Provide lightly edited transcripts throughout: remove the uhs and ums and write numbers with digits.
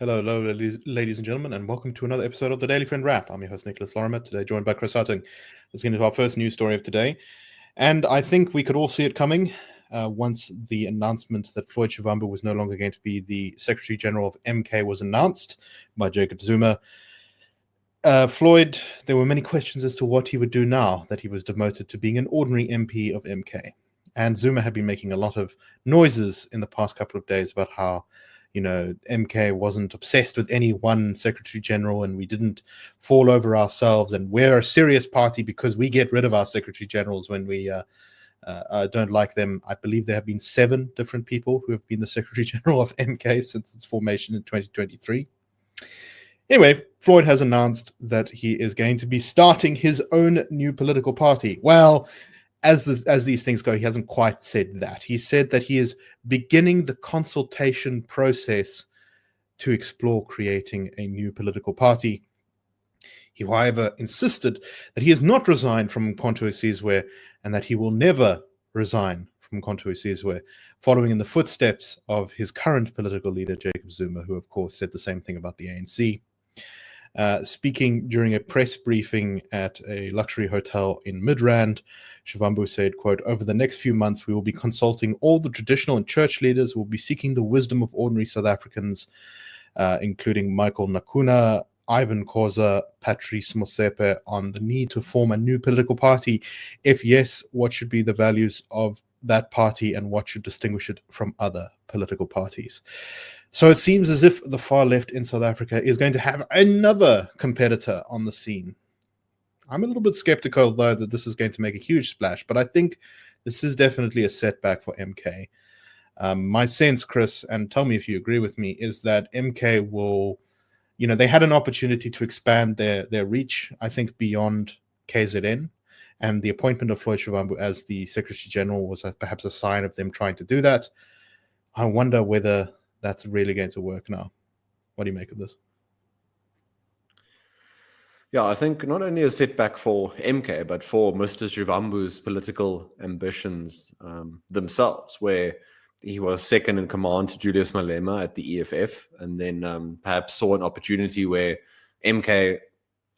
Hello, ladies and gentlemen, and welcome to another episode of the Daily Friend Wrap. I'm your host, Nicholas Lorimer, today joined by Chris Hattingh. Let's get into our first news story of today. And I think we could all see it coming once the announcement that Flyod Shivambu was no longer going to be the Secretary General of MK was announced by Jacob Zuma. Flyod, there were many questions as to what he would do now that he was demoted to being an ordinary MP of MK. And Zuma had been making a lot of noises in the past couple of days about how MK wasn't obsessed with any one Secretary General and we didn't fall over ourselves and we're a serious party because we get rid of our Secretary Generals when we don't like them. I believe there have been 7 different people who have been the Secretary General of MK since its formation in 2023. Anyway, Flyod has announced that he is going to be starting his own new political party. Well, as these things go, he hasn't quite said that. He said that he is beginning the consultation process to explore creating a new political party. He, however, insisted that he has not resigned from Mkhonto weSizwe and that he will never resign from Mkhonto weSizwe, following in the footsteps of his current political leader, Jacob Zuma, who, of course, said the same thing about the ANC. Speaking during a press briefing at a luxury hotel in Midrand, Shivambu said, quote, "Over the next few months, we will be consulting all the traditional and church leaders. We'll be seeking the wisdom of ordinary South Africans, including Michael Nakuna, Ivan Khoza, Patrice Motsepe, on the need to form a new political party. If yes, what should be the values of that party and what should distinguish it from other political parties?" So it seems as if the far left in South Africa is going to have another competitor on the scene. I'm a little bit skeptical, though, that this is going to make a huge splash, but I think this is definitely a setback for MK. My sense, Chris, and tell me if you agree with me, is that MK will, they had an opportunity to expand their reach, I think, beyond KZN, and the appointment of Flyod Shivambu as the Secretary General was perhaps a sign of them trying to do that. I wonder whether that's really going to work now. What do you make of this? Yeah, I think not only a setback for MK, but for Mr. Shivambu's political ambitions themselves, where he was second in command to Julius Malema at the EFF, and then perhaps saw an opportunity where MK,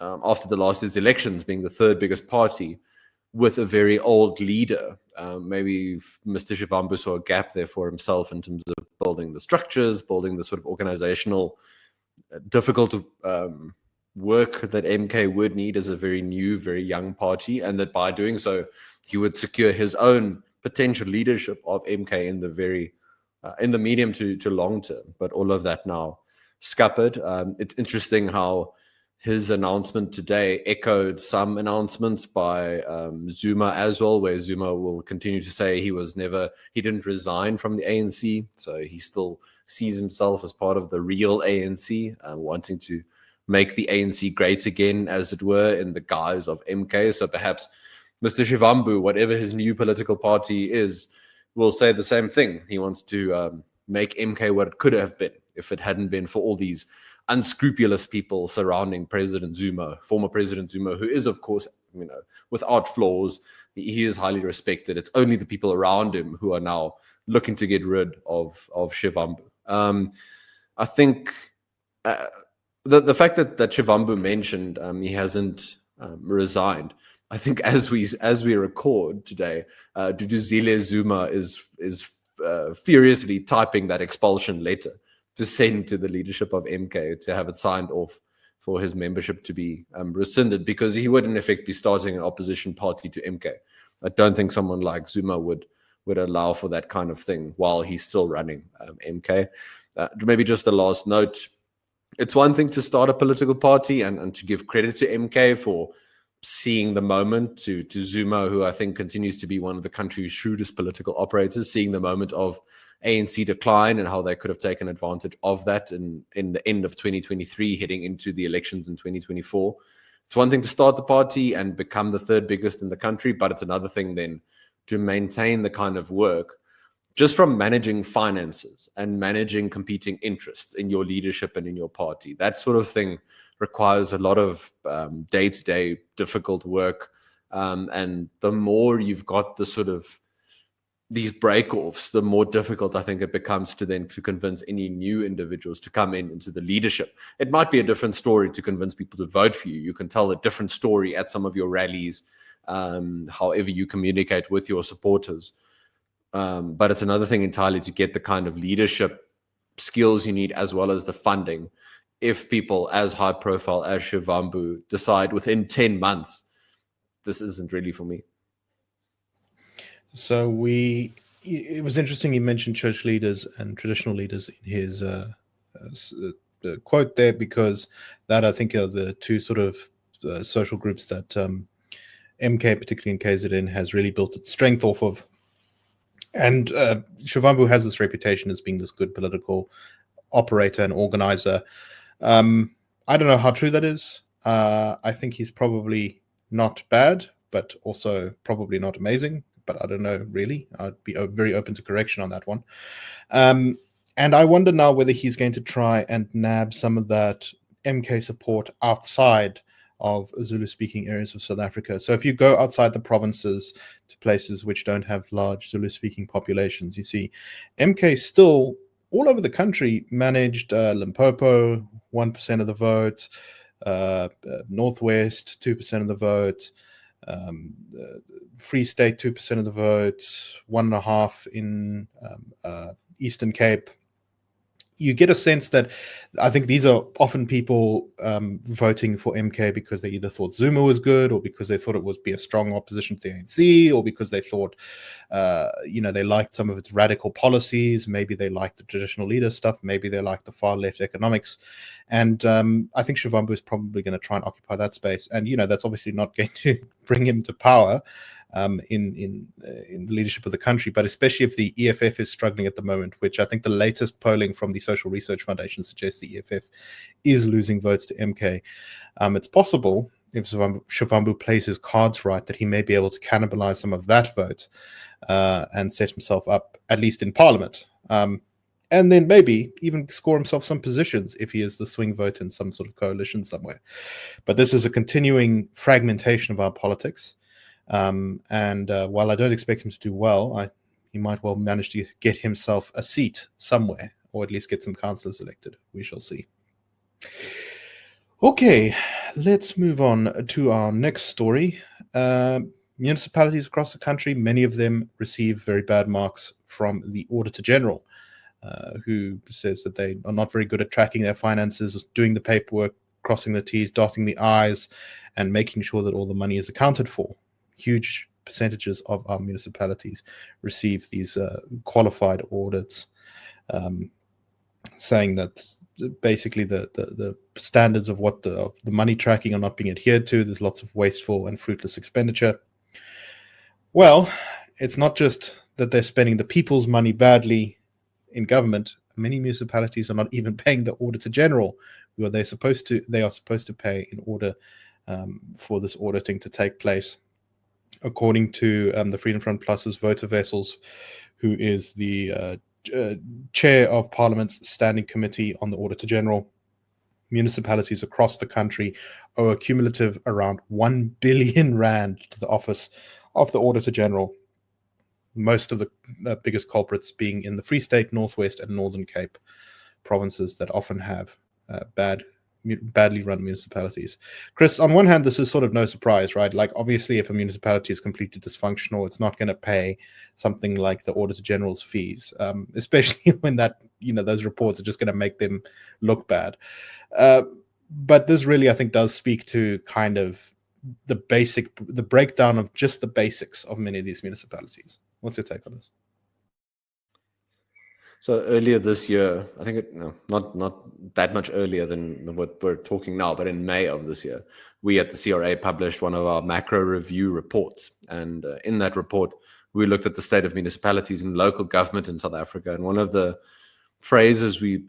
after the last year's elections, being the third biggest party, with a very old leader, maybe Mr. Shivambu saw a gap there for himself in terms of building the structures, building the sort of organizational, difficult work that MK would need as a very new, very young party, and that by doing so, he would secure his own potential leadership of MK in the in the medium to long term. But all of that now scuppered. It's interesting how his announcement today echoed some announcements by Zuma as well, where Zuma will continue to say he didn't resign from the ANC, so he still sees himself as part of the real ANC, wanting to make the ANC great again, as it were, in the guise of MK. So perhaps Mr. Shivambu, whatever his new political party is, will say the same thing. He wants to make MK what it could have been if it hadn't been for all these unscrupulous people surrounding President Zuma, former President Zuma, who is, of course, without flaws. He is highly respected. It's only the people around him who are now looking to get rid of Shivambu. I think the fact that Shivambu mentioned he hasn't resigned, I think as we record today, Duduzile Zuma is furiously typing that expulsion letter to send to the leadership of MK to have it signed off for his membership to be rescinded, because he would in effect be starting an opposition party to MK. I don't think someone like Zuma would allow for that kind of thing while he's still running MK. Maybe just a last note. It's one thing to start a political party and to give credit to MK for seeing the moment, to Zuma, who I think continues to be one of the country's shrewdest political operators, seeing the moment of ANC decline and how they could have taken advantage of that in the end of 2023, heading into the elections in 2024. It's one thing to start the party and become the third biggest in the country, but it's another thing then to maintain the kind of work just from managing finances and managing competing interests in your leadership and in your party. That sort of thing requires a lot of day-to-day difficult work. And the more you've got the sort of these break-offs, the more difficult I think it becomes to convince any new individuals to come into the leadership. It might be a different story to convince people to vote for you. You can tell a different story at some of your rallies, however you communicate with your supporters. But it's another thing entirely to get the kind of leadership skills you need, as well as the funding. If people as high profile as Shivambu decide within 10 months, this isn't really for me. So it was interesting he mentioned church leaders and traditional leaders in his quote there, because that, I think, are the two sort of social groups that MK, particularly in KZN, has really built its strength off of. And Shivambu has this reputation as being this good political operator and organizer. I don't know how true that is. I think he's probably not bad, but also probably not amazing. But I don't know, really. I'd be very open to correction on that one. And I wonder now whether he's going to try and nab some of that MK support outside of Zulu-speaking areas of South Africa. So if you go outside the provinces to places which don't have large Zulu-speaking populations, you see MK still all over the country managed Limpopo, 1% of the vote, Northwest, 2% of the vote, Free State, 2% of the vote, 1.5% in Eastern Cape. You get a sense that I think these are often people voting for MK because they either thought Zuma was good, or because they thought it would be a strong opposition to the ANC, or because they thought, they liked some of its radical policies. Maybe they liked the traditional leader stuff. Maybe they liked the far left economics. And I think Shivambu is probably going to try and occupy that space. And, that's obviously not going to bring him to power in the leadership of the country, but especially if the EFF is struggling at the moment, which I think the latest polling from the Social Research Foundation suggests the EFF is losing votes to MK. It's possible, if Shivambu plays his cards right, that he may be able to cannibalize some of that vote and set himself up, at least in Parliament. And then maybe even score himself some positions if he is the swing vote in some sort of coalition somewhere. But this is a continuing fragmentation of our politics. And while I don't expect him to do well, he might well manage to get himself a seat somewhere, or at least get some councillors elected. We shall see. Okay, let's move on to our next story. Municipalities across the country, many of them receive very bad marks from the Auditor General, who says that they are not very good at tracking their finances, doing the paperwork, crossing the T's, dotting the I's, and making sure that all the money is accounted for. Huge percentages of our municipalities receive these qualified audits, saying that basically the standards of what the money tracking are not being adhered to. There's lots of wasteful and fruitless expenditure. Well, it's not just that they're spending the people's money badly in government. Many municipalities are not even paying the Auditor General, who they are supposed to pay in order for this auditing to take place. According to the Freedom Front Plus's Voter Vessels, who is the chair of Parliament's Standing Committee on the Auditor General, municipalities across the country owe a cumulative around 1 billion rand to the Office of the Auditor General. Most of the biggest culprits being in the Free State, Northwest, and Northern Cape provinces that often have badly run municipalities. Chris, on one hand, this is sort of no surprise, right? Like, obviously, if a municipality is completely dysfunctional, it's not going to pay something like the Auditor General's fees, especially when those reports are just going to make them look bad. But this really, I think, does speak to kind of the breakdown of just the basics of many of these municipalities. What's your take on this? So earlier this year, I think not that much earlier than what we're talking now, but in May of this year, we at the CRA published one of our macro review reports. And in that report, we looked at the state of municipalities and local government in South Africa. And one of the phrases we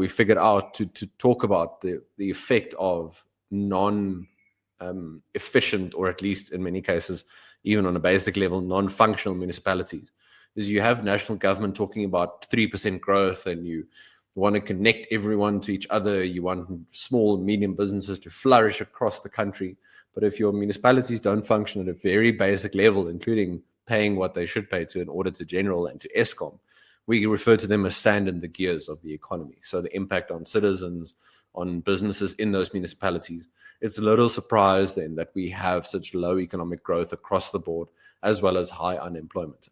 figured out to talk about the effect of non-efficient, or at least in many cases, even on a basic level, non-functional municipalities, is you have national government talking about 3% growth, and you want to connect everyone to each other. You want small, medium businesses to flourish across the country. But if your municipalities don't function at a very basic level, including paying what they should pay to an Auditor General and to Eskom, we refer to them as sand in the gears of the economy. So the impact on citizens, on businesses in those municipalities. It's a little surprise then that we have such low economic growth across the board, as well as high unemployment.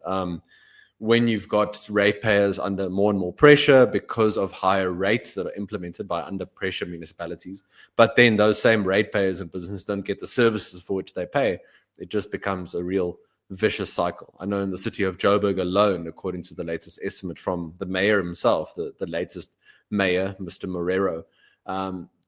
When you've got ratepayers under more and more pressure because of higher rates that are implemented by under pressure municipalities, but then those same ratepayers and businesses don't get the services for which they pay, it just becomes a real vicious cycle. I know in the city of Joburg alone, according to the latest estimate from the mayor himself, the latest mayor, Mr. Morero,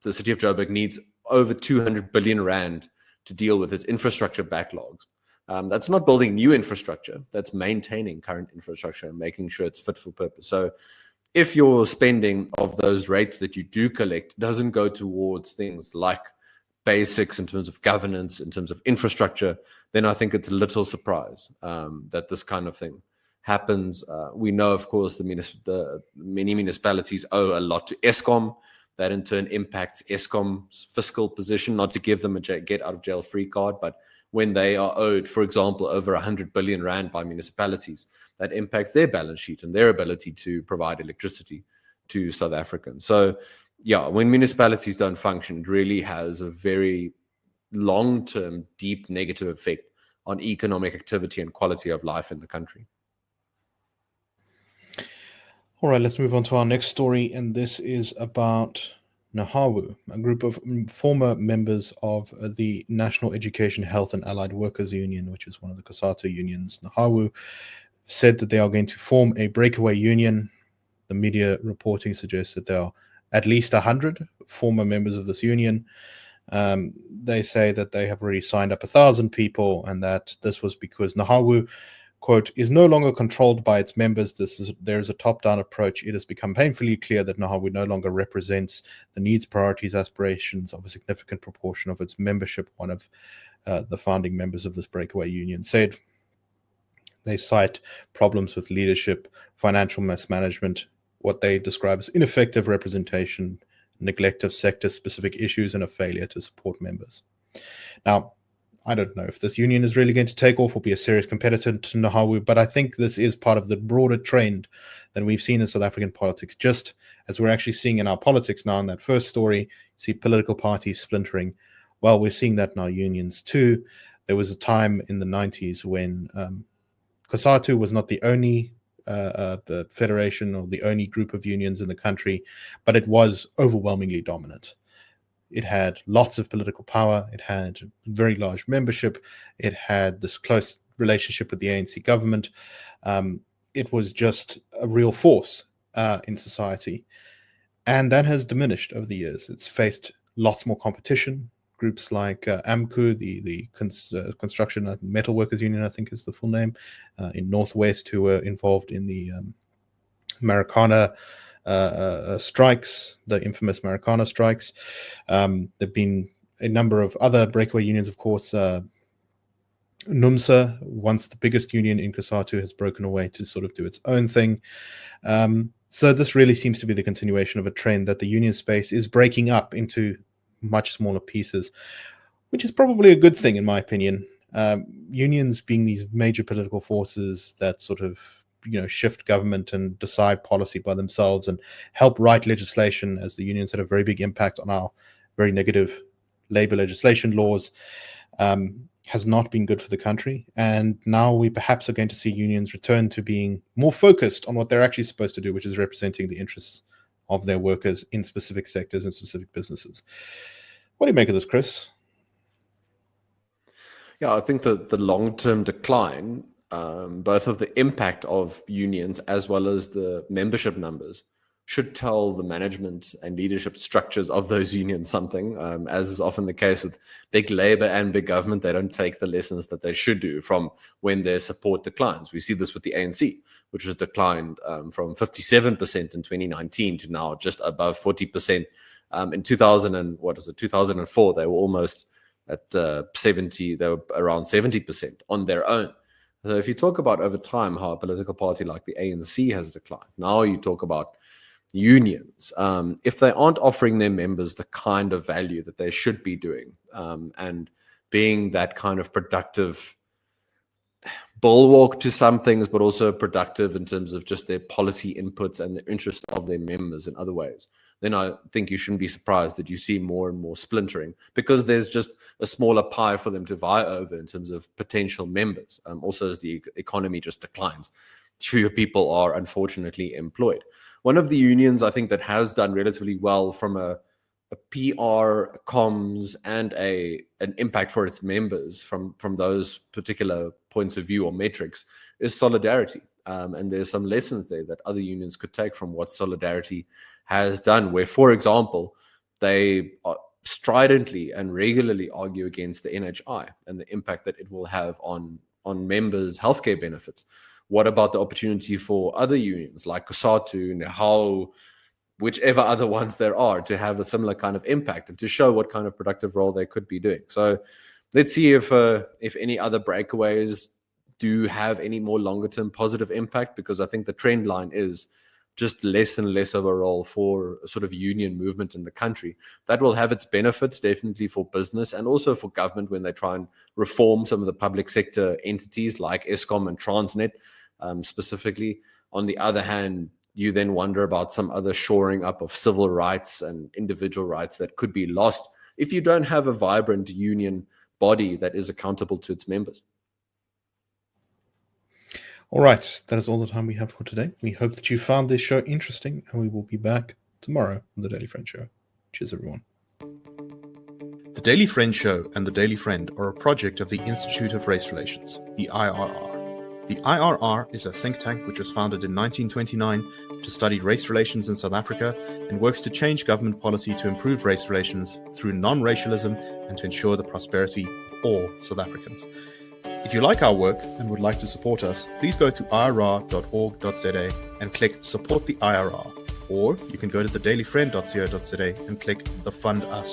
the city of Joburg needs over 200 billion rand to deal with its infrastructure backlogs. That's not building new infrastructure, that's maintaining current infrastructure and making sure it's fit for purpose. So if your spending of those rates that you do collect doesn't go towards things like basics in terms of governance, in terms of infrastructure, then I think it's a little surprise that this kind of thing happens. We know, of course, the many municipalities owe a lot to Eskom. That in turn impacts Eskom's fiscal position, not to give them a get out of jail free card, but when they are owed, for example, over 100 billion rand by municipalities, that impacts their balance sheet and their ability to provide electricity to South Africans. So yeah, when municipalities don't function, it really has a very long-term, deep negative effect on economic activity and quality of life in the country. All right, let's move on to our next story, and this is about NAHAWU, a group of former members of the National Education, Health and Allied Workers Union, which is one of the COSATU unions. NAHAWU said that they are going to form a breakaway union. The media reporting suggests that there are at least 100 former members of this union. They say that they have already signed up 1,000 people, and that this was because NAHAWU, quote, is no longer controlled by its members. There is a top-down approach. It has become painfully clear that NAHAWU no longer represents the needs, priorities, aspirations of a significant proportion of its membership. One of the founding members of this breakaway union said they cite problems with leadership, financial mismanagement, what they describe as ineffective representation, neglect of sector-specific issues, and a failure to support members. Now, I don't know if this union is really going to take off or be a serious competitor to NAHAWU, but I think this is part of the broader trend that we've seen in South African politics, just as we're actually seeing in our politics now. In that first story, you see political parties splintering. Well, we're seeing that in our unions too. There was a time in the 90s when COSATU was not the only the federation or the only group of unions in the country, but it was overwhelmingly dominant. It had lots of political power. It had very large membership. It had this close relationship with the ANC government. It was just a real force in society. And that has diminished over the years. It's faced lots more competition. Groups like AMCU, the Construction and Metal Workers Union, I think is the full name, in Northwest, who were involved in the Marikana strikes, the infamous Marikana strikes. There've been a number of other breakaway unions, of course. NUMSA, once the biggest union in COSATU, has broken away to sort of do its own thing. So this really seems to be the continuation of a trend that the union space is breaking up into much smaller pieces, which is probably a good thing in my opinion. Unions being these major political forces that sort of shift government and decide policy by themselves and help write legislation, as the unions had a very big impact on our very negative labor legislation laws, has not been good for the country. And now we perhaps are going to see unions return to being more focused on what they're actually supposed to do, which is representing the interests of their workers in specific sectors and specific businesses. What do you make of this, Chris? Yeah, I think that the long-term decline, both of the impact of unions as well as the membership numbers, should tell the management and leadership structures of those unions something. As is often the case with big labor and big government, they don't take the lessons that they should do from when their support declines. We see this with the ANC, which has declined from 57% in 2019 to now just above 40%. In 2004, they were almost at 70, they were around 70% on their own. So if you talk about over time how a political party like the ANC has declined, now you talk about unions. If they aren't offering their members the kind of value that they should be doing, and being that kind of productive bulwark to some things, but also productive in terms of just their policy inputs and the interest of their members in other ways, then I think you shouldn't be surprised that you see more and more splintering, because there's just a smaller pie for them to vie over in terms of potential members. Also, as the economy just declines, fewer people are unfortunately employed. One of the unions I think that has done relatively well from a PR, comms, and an impact for its members from those particular points of view or metrics is Solidarity. And there's some lessons there that other unions could take from what Solidarity has done, where, for example, they stridently and regularly argue against the NHI and the impact that it will have on members' healthcare benefits. What about the opportunity for other unions like COSATU, NEHAO, whichever other ones there are, to have a similar kind of impact and to show what kind of productive role they could be doing? So let's see if any other breakaways do have any more longer term positive impact, because I think the trend line is just less and less of a role for a sort of union movement in the country. That will have its benefits definitely for business and also for government when they try and reform some of the public sector entities like Eskom and Transnet specifically. On the other hand, you then wonder about some other shoring up of civil rights and individual rights that could be lost if you don't have a vibrant union body that is accountable to its members. All right, that is all the time we have for today. We hope that you found this show interesting, and we will be back tomorrow on The Daily Friend Show. Cheers, everyone. The Daily Friend Show and The Daily Friend are a project of the Institute of Race Relations, the IRR. The IRR is a think tank which was founded in 1929 to study race relations in South Africa and works to change government policy to improve race relations through non-racialism and to ensure the prosperity of all South Africans. If you like our work and would like to support us, please go to irr.org.za and click Support the IRR. Or you can go to thedailyfriend.co.za and click the Fund Us